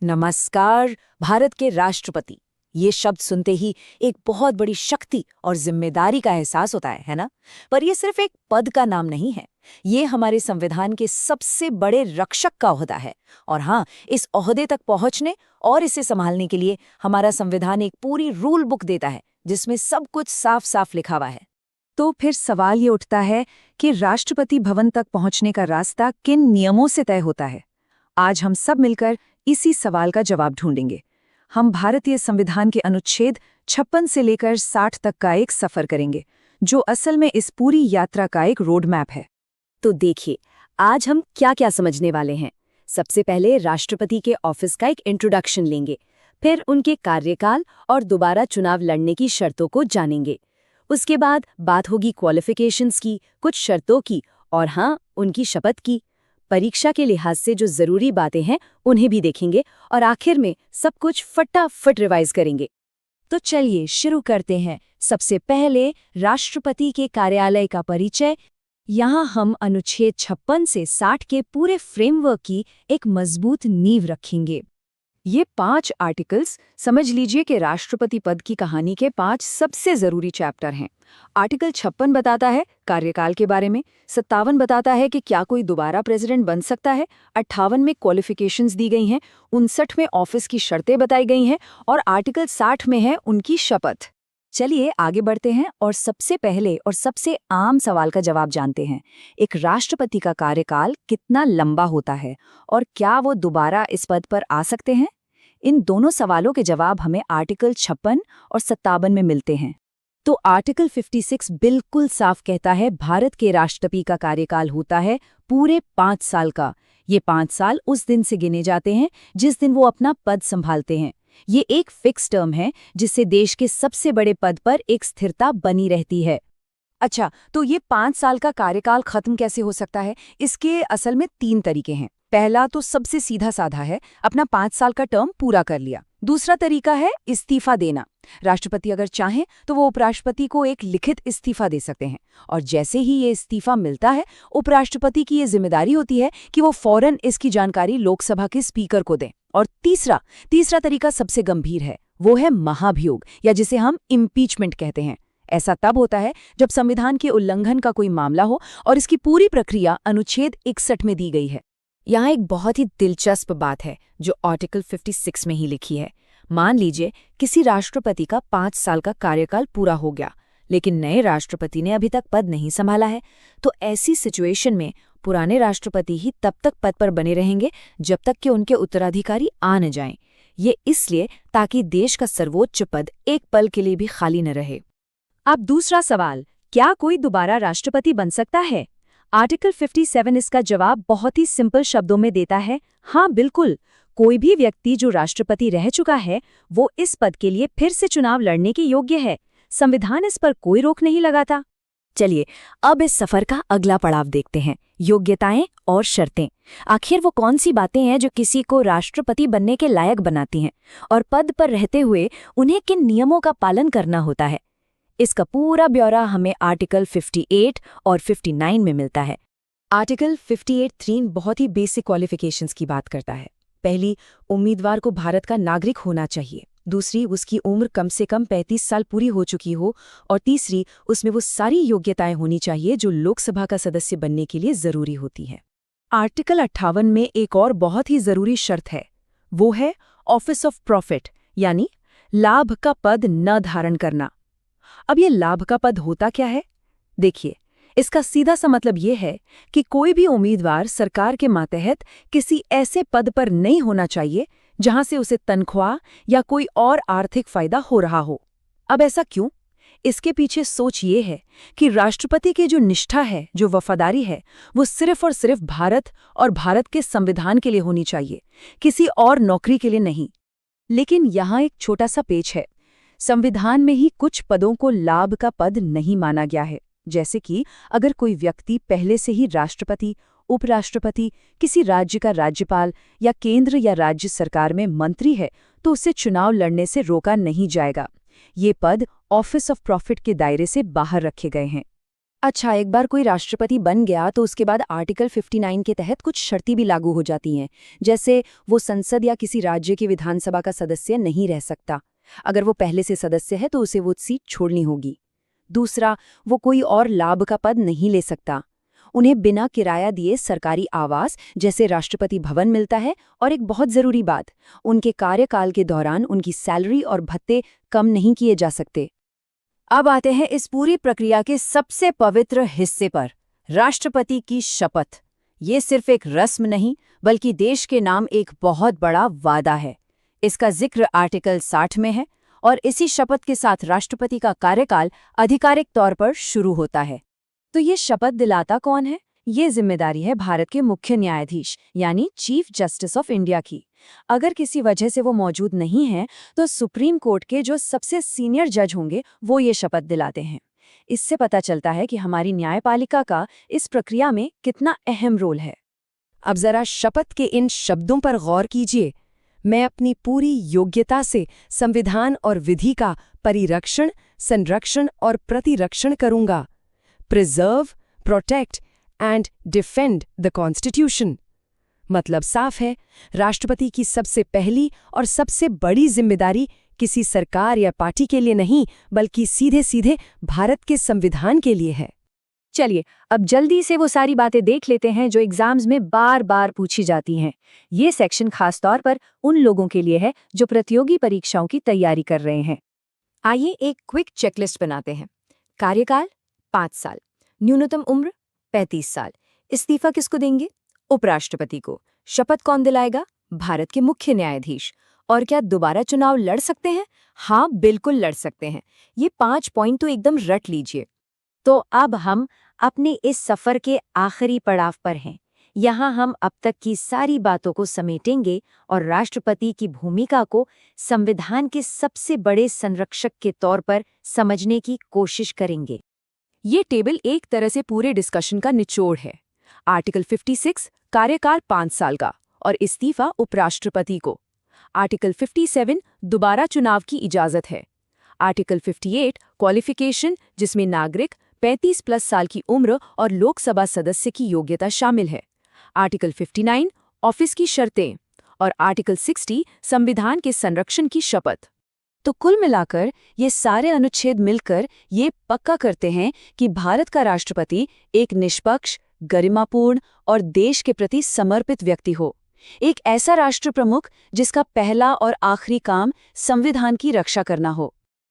नमस्कार। भारत के राष्ट्रपति, ये शब्द सुनते ही एक बहुत बड़ी शक्ति और जिम्मेदारी का एहसास होता है ना? पर ये सिर्फ एक पद का नाम नहीं है। ये हमारे संविधान के सबसे बड़े रक्षक का ओहदा है। और हाँ, इस ओहदे तक पहुंचने और इसे संभालने के लिए हमारा संविधान एक पूरी रूल बुक देता है, जिसमें सब कुछ साफ साफ लिखा हुआ है। तो फिर सवाल ये उठता है कि राष्ट्रपति भवन तक पहुंचने का रास्ता किन नियमों से तय होता है? आज हम सब मिलकर इसी सवाल का जवाब ढूंढेंगे। हम भारतीय संविधान के अनुच्छेद 56 से लेकर 60 तक का एक सफर करेंगे, जो असल में इस पूरी यात्रा का एक रोड मैप है। तो देखिए, आज हम क्या क्या समझने वाले हैं। सबसे पहले राष्ट्रपति के ऑफिस का एक इंट्रोडक्शन लेंगे, फिर उनके कार्यकाल और दोबारा चुनाव लड़ने की शर्तों को जानेंगे। उसके बाद बात होगी क्वालिफिकेशंस की, कुछ शर्तों की और हाँ, उनकी शपथ की। परीक्षा के लिहाज से जो जरूरी बातें हैं उन्हें भी देखेंगे और आखिर में सब कुछ फटाफट रिवाइज करेंगे। तो चलिए शुरू करते हैं। सबसे पहले राष्ट्रपति के कार्यालय का परिचय। यहाँ हम अनुच्छेद 56 से 60 के पूरे फ्रेमवर्क की एक मजबूत नींव रखेंगे। ये 5 आर्टिकल्स समझ लीजिए कि राष्ट्रपति पद की कहानी के 5 सबसे जरूरी चैप्टर हैं। आर्टिकल 56 बताता है कार्यकाल के बारे में, 57 बताता है कि क्या कोई दोबारा प्रेसिडेंट बन सकता है, 58 में क्वालिफिकेशंस दी गई हैं, 59 में ऑफिस की शर्तें बताई गई हैं और आर्टिकल 60 में है उनकी शपथ। चलिए आगे बढ़ते हैं और सबसे पहले और सबसे आम सवाल का जवाब जानते हैं। एक राष्ट्रपति का कार्यकाल कितना लंबा होता है और क्या वो दोबारा इस पद पर आ सकते हैं? इन दोनों सवालों के जवाब हमें आर्टिकल 56 और 57 में मिलते हैं। तो आर्टिकल 56 बिल्कुल साफ कहता है भारत के राष्ट्रपति का कार्यकाल होता है पूरे 5 साल का। ये 5 साल उस दिन से गिने जाते हैं जिस दिन वो अपना पद संभालते हैं। ये एक फिक्स टर्म है जिससे देश के सबसे बड़े पद पर एक स्थिरता बनी रहती है। अच्छा, तो ये 5 साल का कार्यकाल खत्म कैसे हो सकता है? इसके असल में 3 तरीके हैं। पहला तो सबसे सीधा साधा है, अपना 5 साल का टर्म पूरा कर लिया। दूसरा तरीका है इस्तीफा देना। राष्ट्रपति अगर चाहें तो वो उपराष्ट्रपति को एक लिखित इस्तीफा दे सकते हैं और जैसे ही ये इस्तीफा मिलता है, उपराष्ट्रपति की ये जिम्मेदारी होती है कि वो फौरन इसकी जानकारी लोकसभा के स्पीकर को दें। और तीसरा तरीका सबसे गंभीर है, वो है महाभियोग या जिसे हम इम्पीचमेंट कहते हैं। ऐसा तब होता है जब संविधान के उल्लंघन का कोई मामला हो और इसकी पूरी प्रक्रिया अनुच्छेद 61 में दी गई है। यहाँ एक बहुत ही दिलचस्प बात है जो आर्टिकल 56 में ही लिखी है। मान लीजिए किसी राष्ट्रपति का 5 साल का कार्यकाल पूरा हो गया, लेकिन नए राष्ट्रपति ने अभी तक पद नहीं संभाला है, तो ऐसी सिचुएशन में पुराने राष्ट्रपति ही तब तक पद पर बने रहेंगे जब तक कि उनके उत्तराधिकारी आ न जाएं। ये इसलिए ताकि देश का सर्वोच्च पद एक पल के लिए भी खाली न रहे। अब दूसरा सवाल, क्या कोई दोबारा राष्ट्रपति बन सकता है? आर्टिकल 57 इसका जवाब बहुत ही सिंपल शब्दों में देता है, हाँ बिल्कुल। कोई भी व्यक्ति जो राष्ट्रपति रह चुका है वो इस पद के लिए फिर से चुनाव लड़ने के योग्य है। संविधान इस पर कोई रोक नहीं लगाता। चलिए अब इस सफर का अगला पड़ाव देखते हैं, योग्यताएं और शर्तें। आखिर वो कौन सी बातें हैं जो किसी को राष्ट्रपति बनने के लायक बनाती हैं और पद पर रहते हुए उन्हें किन नियमों का पालन करना होता है? इसका पूरा ब्यौरा हमें आर्टिकल 58 और 59 में मिलता है। आर्टिकल 58(3) बहुत ही बेसिक क्वालिफिकेशंस की बात करता है। पहली, उम्मीदवार को भारत का नागरिक होना चाहिए। दूसरी, उसकी उम्र कम से कम 35 साल पूरी हो चुकी हो। और तीसरी, उसमें वो सारी योग्यताएं होनी चाहिए जो लोकसभा का सदस्य बनने के लिए जरूरी होती हैं। आर्टिकल 58 में एक और बहुत ही जरूरी शर्त है, वो है ऑफिस ऑफ प्रॉफिट, यानी लाभ का पद न धारण करना। अब ये लाभ का पद होता क्या है? देखिए, इसका सीधा सा मतलब ये है कि कोई भी उम्मीदवार सरकार के मातहत किसी ऐसे पद पर नहीं होना चाहिए जहां से उसे तनख्वाह या कोई और आर्थिक फायदा हो रहा हो। अब ऐसा क्यों? इसके पीछे सोच ये है कि राष्ट्रपति की जो निष्ठा है, जो वफादारी है, वो सिर्फ और सिर्फ भारत और भारत के संविधान के लिए होनी चाहिए, किसी और नौकरी के लिए नहीं। लेकिन यहाँ एक छोटा सा पेच है। संविधान में ही कुछ पदों को लाभ का पद नहीं माना गया है। जैसे कि अगर कोई व्यक्ति पहले से ही राष्ट्रपति, उपराष्ट्रपति, किसी राज्य का राज्यपाल या केंद्र या राज्य सरकार में मंत्री है तो उसे चुनाव लड़ने से रोका नहीं जाएगा। ये पद ऑफिस ऑफ प्रॉफिट के दायरे से बाहर रखे गए हैं। अच्छा, एक बार कोई राष्ट्रपति बन गया तो उसके बाद आर्टिकल 59 के तहत कुछ शर्तें भी लागू हो जाती हैं। जैसे वो संसद या किसी राज्य की विधानसभा का सदस्य नहीं रह सकता। अगर वो पहले से सदस्य है तो उसे वो सीट छोड़नी होगी। दूसरा, वो कोई और लाभ का पद नहीं ले सकता। उन्हें बिना किराया दिए सरकारी आवास जैसे राष्ट्रपति भवन मिलता है। और एक बहुत जरूरी बात, उनके कार्यकाल के दौरान उनकी सैलरी और भत्ते कम नहीं किए जा सकते। अब आते हैं इस पूरी प्रक्रिया के सबसे पवित्र हिस्से पर, राष्ट्रपति की शपथ। ये सिर्फ एक रस्म नहीं, बल्कि देश के नाम एक बहुत बड़ा वादा है। इसका जिक्र आर्टिकल 60 में है और इसी शपथ के साथ राष्ट्रपति का कार्यकाल आधिकारिक तौर पर शुरू होता है। तो ये शपथ दिलाता कौन है? ये जिम्मेदारी है भारत के मुख्य न्यायाधीश यानी चीफ जस्टिस ऑफ इंडिया की। अगर किसी वजह से वो मौजूद नहीं है तो सुप्रीम कोर्ट के जो सबसे सीनियर जज होंगे वो ये शपथ दिलाते हैं। इससे पता चलता है कि हमारी न्यायपालिका का इस प्रक्रिया में कितना अहम रोल है। अब जरा शपथ के इन शब्दों पर गौर कीजिए। मैं अपनी पूरी योग्यता से संविधान और विधि का परिरक्षण, संरक्षण और प्रतिरक्षण करूंगा। Preserve, protect and defend the constitution. मतलब साफ है, राष्ट्रपति की सबसे पहली और सबसे बड़ी जिम्मेदारी किसी सरकार या पार्टी के लिए नहीं, बल्कि सीधे सीधे भारत के संविधान के लिए है। चलिए अब जल्दी से वो सारी बातें देख लेते हैं जो एग्जाम्स में बार बार पूछी जाती हैं। ये सेक्शन खास तौर पर उन लोगों के लिए है जो प्रतियोगी परीक्षाओं की तैयारी कर रहे हैं। आइए एक क्विक चेकलिस्ट बनाते हैं। कार्यकाल 5 साल, न्यूनतम उम्र 35 साल। इस्तीफा किसको देंगे? उपराष्ट्रपति को। शपथ कौन दिलाएगा? भारत के मुख्य न्यायाधीश। और क्या दोबारा चुनाव लड़ सकते हैं? हाँ, बिल्कुल लड़ सकते हैं। ये 5 पॉइंट तो एकदम रट लीजिए। तो अब हम अपने इस सफर के आखिरी पड़ाव पर हैं। यहाँ हम अब तक की सारी बातों को समेटेंगे और राष्ट्रपति की भूमिका को संविधान के सबसे बड़े संरक्षक के तौर पर समझने की कोशिश करेंगे। ये टेबल एक तरह से पूरे डिस्कशन का निचोड़ है। आर्टिकल 56 कार्यकाल 5 साल का और इस्तीफा उपराष्ट्रपति को। आर्टिकल 57 दोबारा चुनाव की इजाजत है। आर्टिकल 58 क्वालिफिकेशन, जिसमें नागरिक 35+ साल की उम्र और लोकसभा सदस्य की योग्यता शामिल है। आर्टिकल 59 ऑफिस की शर्तें और आर्टिकल 60 संविधान के संरक्षण की शपथ। तो कुल मिलाकर ये सारे अनुच्छेद मिलकर ये पक्का करते हैं कि भारत का राष्ट्रपति एक निष्पक्ष, गरिमापूर्ण और देश के प्रति समर्पित व्यक्ति हो। एक ऐसा राष्ट्र प्रमुख जिसका पहला और आखिरी काम संविधान की रक्षा करना हो।